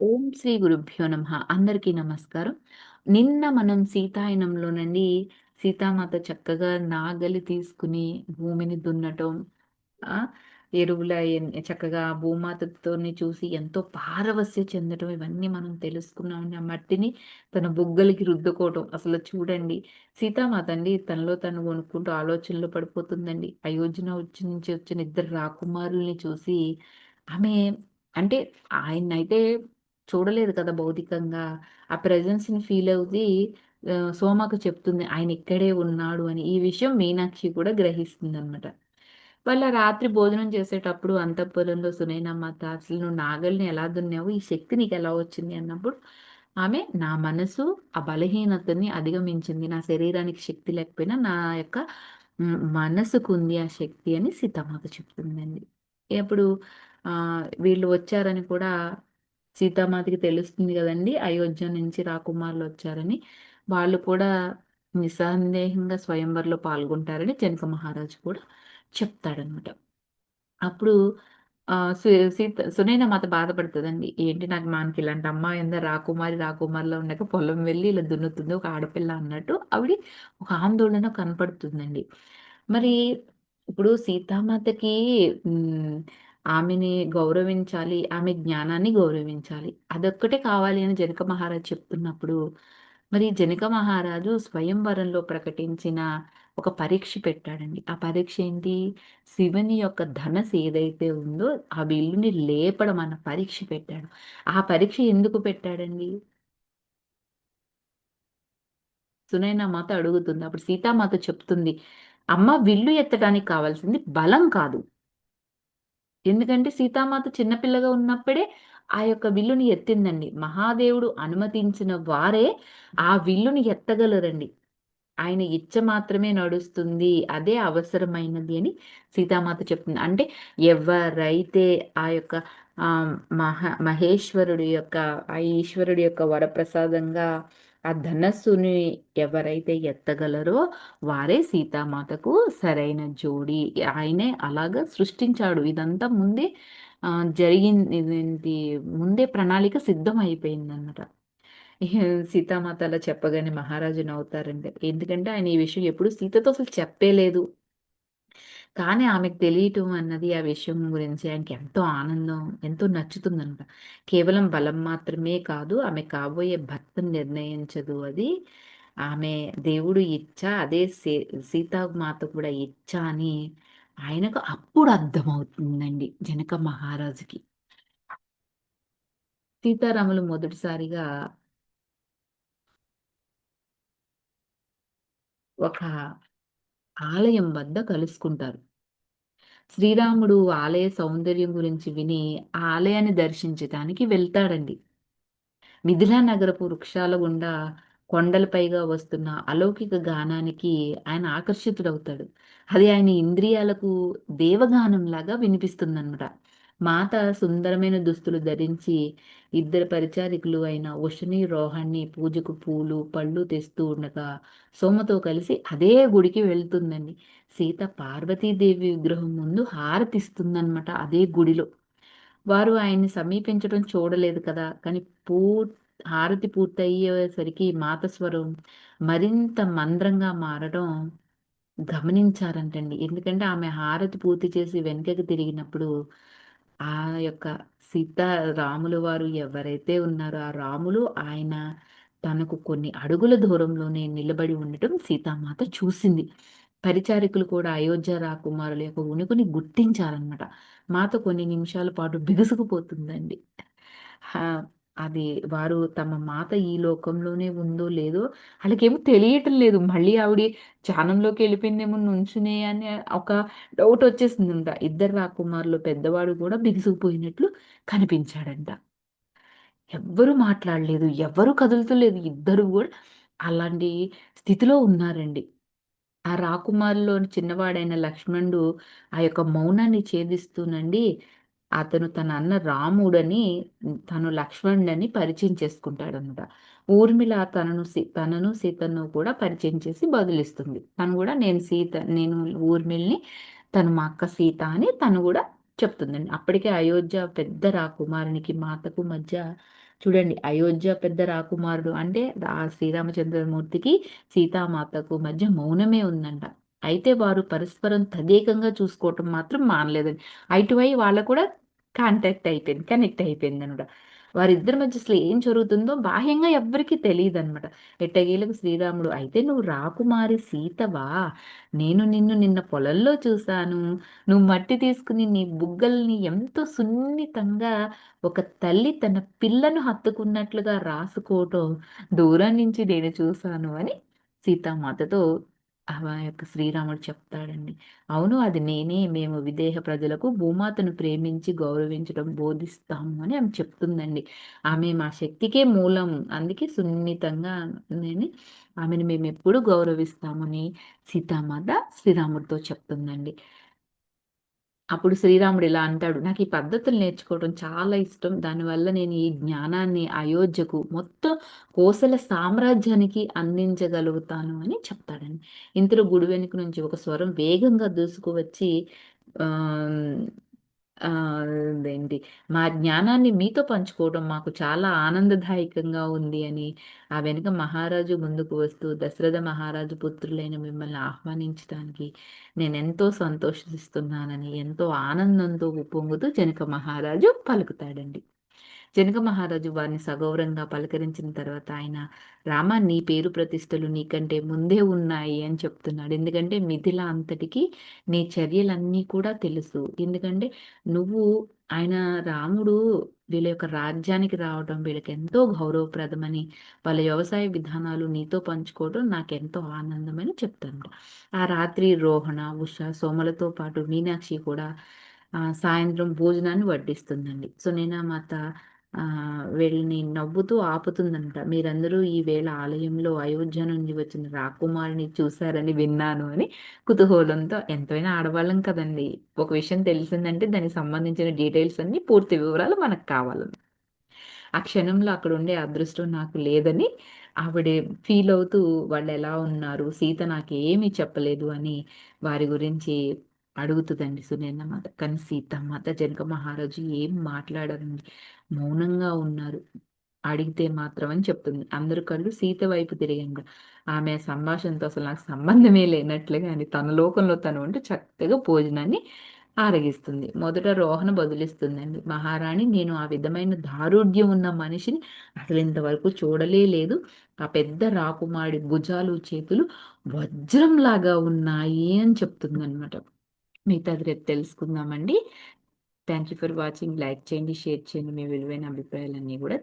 ఓం శ్రీ గురుభ్యో నమః. అందరికీ నమస్కారం. నిన్న మనం సీతాయనంలోనండి సీతామాత చక్కగా నాగలి తీసుకుని భూమిని దున్నటం, ఆహ్, ఎరువుల చక్కగా భూమాతతోని చూసి ఎంతో పారవస్య చెందటం ఇవన్నీ మనం తెలుసుకున్నామండి. ఆ మట్టిని తన బుగ్గలకి రుద్దుకోవటం. అసలు చూడండి సీతామాత అండి తనలో తను కొనుక్కుంటూ ఆలోచనలో పడిపోతుందండి. అయోధ్య నుంచి వచ్చిన ఇద్దరు రాకుమారుల్ని చూసి ఆమె అంటే ఆయన్నయితే చూడలేదు కదా భౌతికంగా. ఆ ప్రెజెన్స్‌ని ఫీల్ అవుది సోమకు చెప్తుంది. ఆయన ఇక్కడే ఉన్నాడు అని. ఈ విషయం మీనాక్షి కూడా గ్రహిస్తుందనమాట. వాళ్ళ రాత్రి భోజనం చేసేటప్పుడు అంతఃపురంలో సునైనమాత అసలు నువ్వు నాగలిని ఎలా దున్నావు? ఈ శక్తి నీకెలా వచ్చింది? అన్నప్పుడు ఆమె నా మనసు ఆ బలహీనతని అధిగమించింది. నా శరీరానికి శక్తి లేకపోయినా నా యొక్క మనసుకుంది ఆ శక్తి అని సీతామాత చెప్తుందండి. ఎప్పుడు వీళ్ళు వచ్చారని కూడా సీతామాతకి తెలుస్తుంది గదండీ! అయోధ్య నుంచి రాకుమారులొచ్చారని. వాళ్ళు కూడా నిస్సందేహంగా స్వయంవరంలో పాల్గొంటారని జనక మహారాజు కూడా చెప్తాడనమాట. అప్పుడు సునైన మాత బాధపడతదండి. ఏంటి మనకిలాంటి అమ్మాయుందా రాకుమారిలా ఉండక పొలం వెళ్లి ఇలా దున్నుతుంది ఒక ఆడపిల్ల అన్నట్టు ఆవిడ ఒక ఆందోళన కనపడుతుందండి. మరి ఇప్పుడు సీతామాతకి హ్మ్. ఆమెని గౌరవించాలి. ఆమె జ్ఞానాన్ని గౌరవించాలి. అదొక్కటే కావాలి అని జనక మహారాజు చెప్తున్నప్పుడు, మరి జనక మహారాజు స్వయంవరంలో ప్రకటించిన ఒక పరీక్ష పెట్టాడండి. ఆ పరీక్ష ఏంటి? శివుని యొక్క ధనస్సు ఏదైతే ఉందో, ఆ విల్లుని లేపడం అన్న పరీక్ష పెట్టాడు. ఆ పరీక్ష ఎందుకు పెట్టాడండి? సునైనామాత అడుగుతుంది. అప్పుడు సీతామాత చెప్తుంది, "అమ్మ విల్లు ఎత్తడానికి కావాల్సింది బలం కాదు. ఎందుకంటే సీతామాత చిన్న పిల్లగా ఉన్నప్పుడే ఆ యొక్క విల్లుని ఎత్తిందండి. మహాదేవుడు అనుమతించిన వారే ఆ విల్లుని ఎత్తగలరండి. ఆయన ఇచ్చ మాత్రమే నడుస్తుంది. అదే అవసరమైనది అని సీతామాత చెప్తుంది. అంటే ఎవరైతే ఆ యొక్క ఆహ్, మహేశ్వరుడి యొక్క ఆ ఈశ్వరుడి యొక్క వరప్రసాదంగా ఆ ధనస్సుని ఎవరైతే ఎత్తగలరో వారే సీతామాతకు సరైన జోడి. ఆయనే అలాగా సృష్టించాడు. ఇదంతా ముందే జరిగింది. ఇదేంటి ముందే ప్రణాళిక సిద్ధం అయిపోయిందన్నమాట. ఇహ సీతామాత అలా చెప్పగానే మహారాజు నవ్వుతారండి. ఎందుకంటే ఆయన ఈ విషయం ఎప్పుడు సీతతో అసలు చెప్పేలేదు. కానీ ఆమెకు తెలియటం అన్నది ఆ విషయం గురించి ఆయనకి ఎంతో ఆనందం, ఎంతో నచ్చుతుందనమాట. కేవలం బలం మాత్రమే కాదు, ఆమె కాబోయే భర్తను నిర్ణయించదు అది. ఆమె దేవుడు ఇచ్చ, అదే సీతామాత కూడా ఇచ్చ అని ఆయనకు అప్పుడు అర్థమవుతుందండి జనక మహారాజుకి. సీతారాములు మొదటిసారిగా ఒక ఆలయం వద్ద కలుసుకుంటారు. శ్రీరాముడు ఆలయ సౌందర్యం గురించి విని, ఆ ఆలయాన్ని దర్శించటానికి వెళ్తాడండి. మిథిలా నగరపు వృక్షాల గుండా కొండలపైగా వస్తున్న అలౌకిక గానానికి ఆయన ఆకర్షితుడవుతాడు. అది ఆయన ఇంద్రియాలకు దేవగానంలాగా వినిపిస్తుందనమాట. మాత సుందరమైన దుస్తులు ధరించి ఇద్దరు పరిచారికులు అయిన ఉషని, రోహణ్ణి పూజకు పూలు, పళ్ళు తెస్తూ ఉండగా సోమతో కలిసి అదే గుడికి వెళ్తుందండి. సీత పార్వతీదేవి విగ్రహం ముందు హారతిస్తుందనమాట అదే గుడిలో. వారు ఆయన్ని సమీపించడం చూడలేదు కదా! కానీ హారతి పూర్తయ్యేసరికి మాత స్వరం మరింత మంద్రంగా మారడం గమనించారంటండి. ఎందుకంటే ఆమె హారతి పూర్తి చేసి వెనకకి తిరిగినప్పుడు, ఆ యొక్క రాముల వారు ఎవరైతే ఉన్నారో ఆ రాములు ఆయన తనకు కొన్ని అడుగుల దూరంలోనే నిలబడి ఉండటం సీతామాత చూసింది. పరిచారికులు కూడా అయోధ్య రాకుమారుల యొక్క ఉనికిని గుర్తించారన్నమాట. మాత కొన్ని నిమిషాల పాటు బిగుసుకుపోతుందండి. హా! అది వారు తమ మాత ఈ లోకంలోనే ఉందో లేదో ఆళ్ళకేమో తెలియటం లేదు. మళ్ళీ ఆవిడ ధ్యానంలోకి వెళ్ళిపోయిందేమో నుంచునే అని ఒక డౌటొచ్చేసిందంట. ఇద్దరు రాకుమారులు పెద్దవాడు గూడా బిగుసుకుపోయినట్లు కనిపించాడంట. ఎవ్వరు మాట్లాడలేదు. ఎవ్వరు కదులుతలేదు. ఇద్దరు గూడా అలాంటి స్థితిలో ఉన్నారండి. ఆ రాకుమారులోని చిన్నవాడైన లక్ష్మణుడు ఆ యొక్క మౌనాన్ని ఛేదిస్తూనండి, అతను తన అన్న రాముడని, తను లక్ష్మణుడని పరిచయం చేసుకుంటాడనమాట. ఊర్మిళ తనను సీతను కూడా పరిచయం చేసి బదులిస్తుంది. తను గూడా నేను ఊర్మిళని, తను మా అక్క సీత అని తను గూడా చెప్తుందండి. అప్పటికే అయోధ్య పెద్ద రాకుమారునికి, మాతకు మధ్య చూడండి, అయోధ్య పెద్ద రాకుమారుడు అంటే ఆ శ్రీరామచంద్రమూర్తికి, సీతామాతకు మధ్య మౌనమే ఉందంట. అయితే వారు పరస్పరం తదేకంగా చూసుకోవటం మాత్రం మానలేదండి. ఐ టు ఐ వాళ్ళకి కూడా కనెక్ట్ అయిపోయిందనమాట. వారిద్దరి మధ్య అసలు ఏం జరుగుతుందో బాహ్యంగా ఎవ్వరికీ తెలీదనమాట. ఎట్టకేలకు శ్రీరాముడు, "అయితే నువ్వు రాకుమారి సీతవా? నేను నిన్ను నిన్న పొలంలో చూశాను. నువ్వు మట్టి తీసుకుని నీ బుగ్గల్ని ఎంతో సున్నితంగా ఒక తల్లి తన పిల్లను హత్తుకున్నట్లుగా రాసుకోవటం దూరం నుంచి నేను చూశాను" అని సీతామాతతో యొక్క శ్రీరాముడు చెప్తాడండి. అవును, అది నేనే. మేము విదేహ ప్రజలకు భూమాతను ప్రేమించి గౌరవించడం బోధిస్తాము అని ఆమె చెప్తుందండి. ఆమె మా శక్తికే మూలం. అందుకే సున్నితంగా నేను ఆమెను మేమెప్పుడు గౌరవిస్తామని సీతామాత శ్రీరాముడితో చెప్తుందండి. అప్పుడు శ్రీరాముడు ఇలా అంటాడు, "నాకు ఈ పద్ధతులు నేర్చుకోవడం చాలా ఇష్టం. దానివల్ల నేను ఈ జ్ఞానాన్ని అయోధ్యకు, మొత్తం కోసల సామ్రాజ్యానికి అందించగలుగుతాను" అని చెప్తాడండి. ఇంతలో గుడి వెనుక నుంచి ఒక స్వరం వేగంగా దూసుకువచ్చి ఆహ్, అదేంటి, "మా జ్ఞానాన్ని మీతో పంచుకోవడం మాకు చాలా ఆనందదాయకంగా ఉంది" అని ఆ వెనుక మహారాజు ముందుకు వస్తూ, "దశరథ మహారాజు పుత్రులైన మిమ్మల్ని ఆహ్వానించడానికి నేనెంతో సంతోషిస్తున్నానని" ఎంతో ఆనందంతో ఉప్పొంగుతూ జనక మహారాజు పలుకుతాడండి. జనక మహారాజు వారిని సగౌరవంగా పలకరించిన తర్వాత ఆయన, "రామా, నీ పేరు ప్రతిష్టలు నీకంటే ముందే ఉన్నాయి" అని చెప్తున్నాడు. ఎందుకంటే మిథిల అంతటికి నీ చర్యలన్నీ కూడా తెలుసు. ఎందుకంటే నువ్వు ఆయన రాముడు వీళ్ళ యొక్క రాజ్యానికి రావడం వీళ్ళకెంతో గౌరవప్రదమని, వాళ్ళ వ్యవసాయ విధానాలు నీతో పంచుకోవడం నాకెంతో ఆనందమని చెప్తాను. ఆ రాత్రి రోహణ, ఉష, సోమలతో పాటు మీనాక్షి కూడా సాయంత్రం భోజనాన్ని వడ్డిస్తుందండి. సునేనామాత వీళ్ళని నవ్వుతూ ఆపుతుందంట. "మీరందరూ ఈ వేళ ఆలయంలో అయోధ్య నుండి వచ్చిన రాకుమారిని చూసారని విన్నాను" అని కుతూహలంతో. ఎంతైనా ఆడవాళ్ళం కదండీ! ఒక విషయం తెలిసిందంటే దానికి సంబంధించిన డీటెయిల్స్ అన్నీ, పూర్తి వివరాలు మనకు కావాలి. ఆ క్షణంలో అక్కడుండే అదృష్టం నాకు లేదని ఆవిడ ఫీలవుతూ వాళ్ళెలా ఉన్నారు, సీత నాకేమీ చెప్పలేదు అని వారి గురించి అడుగుతదండి సునేనమాత. కానీ సీతమ్మాత, జనక మహారాజు ఏం మాట్లాడరండి. మౌనంగా ఉన్నారు. అడిగితే మాత్రం అని చెప్తుంది. అందరి కళ్ళు సీత వైపు తిరిగాయంట. ఆమె సంభాషణతో అసలు నాకు సంబంధమే లేనట్లుగాని తన లోకంలో తను ఉంటూ చక్కగా భోజనాన్ని ఆరగిస్తుంది. మొదట రోహణ బదులిస్తుందండి. "మహారాణి, నేను ఆ విధమైన దారుఢ్యం ఉన్న మనిషిని అసలింతవరకు చూడలే లేదు. ఆ పెద్ద రాకుమారుడి భుజాలు, చేతులు వజ్రంలాగా ఉన్నాయి" అని చెప్తుందనమాట. మిగతాది రేపు తెలుసుకుందామండి. Thank you for watching. Like చేయండి, షేర్ చేయండి. మీ విలువైన అభిప్రాయాలన్నీ గూడా